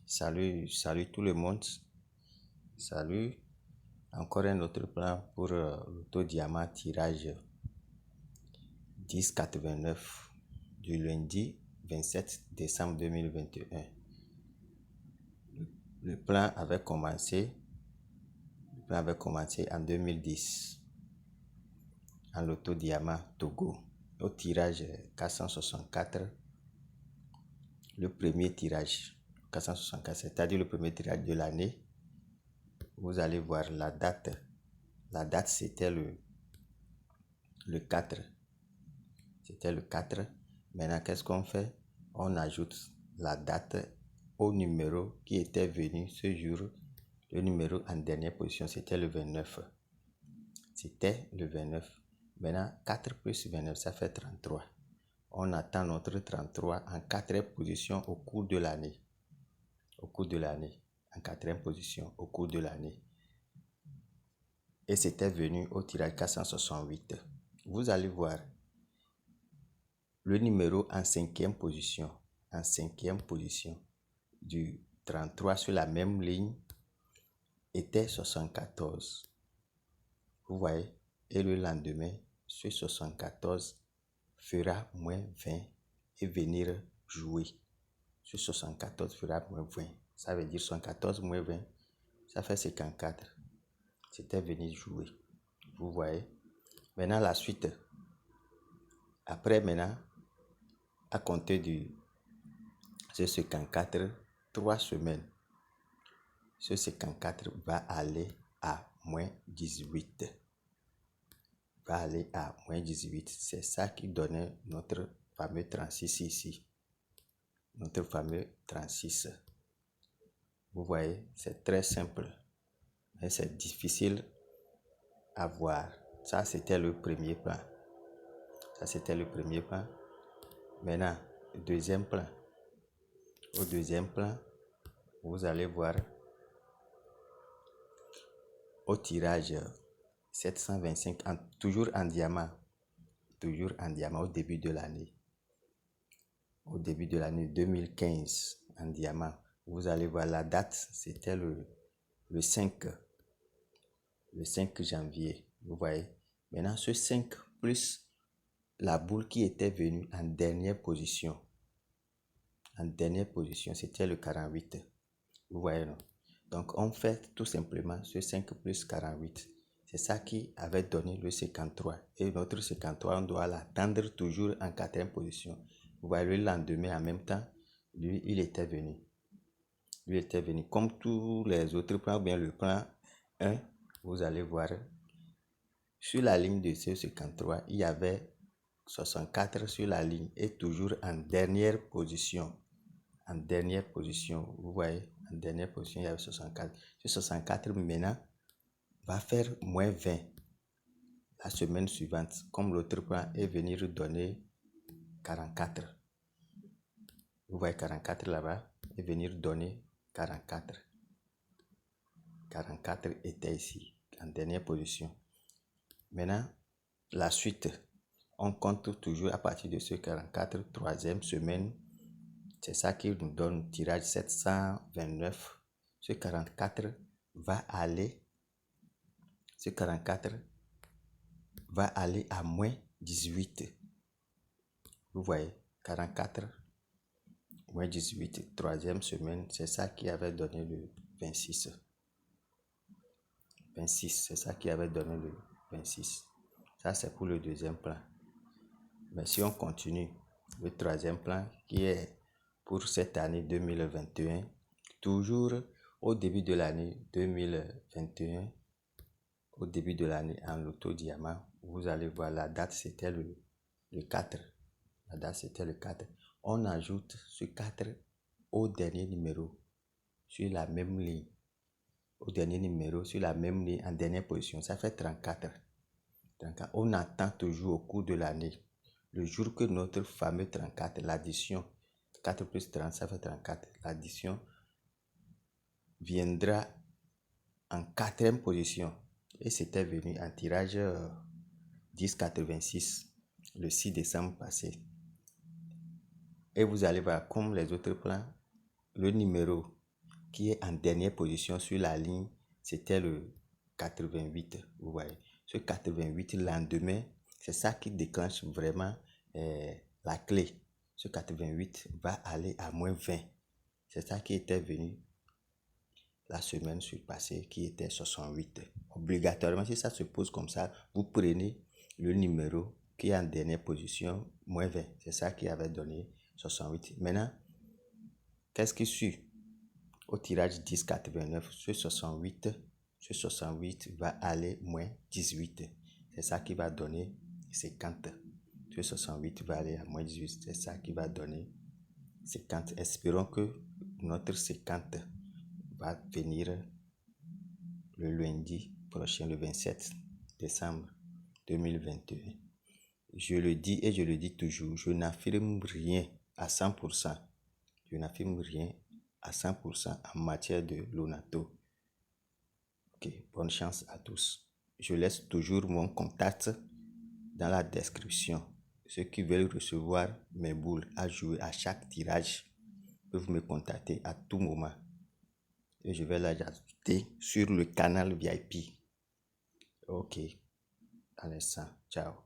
Salut tout le monde. Salut. Encore un autre plan pour l'auto diamant tirage 1089 du lundi 27 décembre 2021. Le plan avait commencé en 2010 en l'auto diamant Togo au tirage 464. Le premier tirage 464, c'est-à-dire le premier tirage de l'année. Vous allez voir la date. La date, c'était le 4. C'était le 4. Maintenant, qu'est-ce qu'on fait? On ajoute la date au numéro qui était venu ce jour. Le numéro en dernière position, c'était le 29. C'était le 29. Maintenant, 4 plus 29, ça fait 33. On attend notre 33 en quatrième position au cours de l'année. En quatrième position au cours de l'année. Et c'était venu au tirage 468. Vous allez voir le numéro en cinquième position du 33 sur la même ligne était 74. Vous voyez, et le lendemain, ce 74 fera moins 20 et venir jouer. Ce 74 fera moins 20. Ça veut dire 74 moins 20, ça fait 54. C'était venu jouer. Vous voyez. Maintenant, la suite. Après, maintenant, à compter de ce 54, 3 semaines, ce 54 va aller à moins 18. C'est ça qui donnait notre fameux 36 ici. Notre fameux 36. Vous voyez, c'est très simple. Mais c'est difficile à voir. Ça, c'était le premier plan. Maintenant, le deuxième plan. Au deuxième plan, vous allez voir au tirage 725, toujours en diamant au début de l'année. Au début de l'année 2015 en diamant. Vous allez voir la date, c'était le 5 janvier. Vous voyez. Maintenant, ce 5 plus la boule qui était venue en dernière position. C'était le 48. Vous voyez, non? Donc, on fait tout simplement ce 5 plus 48. C'est ça qui avait donné le 53. Et notre 53, on doit l'attendre toujours en quatrième position. Vous voyez, le lendemain, en même temps, lui, il était venu. Comme tous les autres plans, bien le plan 1, vous allez voir, sur la ligne de ce 53, il y avait 64 sur la ligne et toujours en dernière position. Vous voyez, en dernière position, il y avait 64. Ce 64 maintenant va faire moins 20 la semaine suivante, comme l'autre plan est venu donner 44. Vous voyez 44 là-bas, et venir donner 44. 44 était ici, en dernière position. Maintenant, la suite, on compte toujours à partir de ce 44, troisième semaine. C'est ça qui nous donne tirage 729. Ce 44 va aller à moins 18. Vous voyez, 44 moins 18, troisième semaine, c'est ça qui avait donné le 26. C'est ça qui avait donné le 26. Ça, c'est pour le deuxième plan. Mais si on continue, le troisième plan qui est pour cette année 2021, toujours au début de l'année 2021, au début de l'année en loto diamant, vous allez voir la date, c'était le 4. La date, c'était le 4. On ajoute ce 4 au dernier numéro sur la même ligne. En dernière position, ça fait 34. On attend toujours au cours de l'année, le jour que notre fameux 34, l'addition, 4 plus 30, ça fait 34, l'addition viendra en quatrième position. Et c'était venu en tirage 1086 le 6 décembre passé. Et vous allez voir, comme les autres plans, le numéro qui est en dernière position sur la ligne, c'était le 88. Vous voyez, ce 88 lendemain, c'est ça qui déclenche vraiment la clé. Ce 88 va aller à moins 20. C'est ça qui était venu la semaine surpassée, qui était 68. Obligatoirement, si ça se pose comme ça, vous prenez le numéro qui est en dernière position, moins 20. C'est ça qui avait donné 68. Maintenant, qu'est-ce qui suit? Au tirage 10,89, ce 68 va aller moins 18. C'est ça qui va donner 50. Ce 68 va aller à moins 18. C'est ça qui va donner 50. Espérons que notre 50 va venir le lundi prochain, le 27 décembre 2021. Je le dis et je le dis toujours, je n'affirme rien à 100%. Je n'affirme rien à 100% en matière de Lonato. Ok, bonne chance à tous. Je laisse toujours mon contact dans la description. Ceux qui veulent recevoir mes boules à jouer à chaque tirage peuvent me contacter à tout moment. Et je vais l'ajouter sur le canal VIP. Ok, à l'instant. Ciao.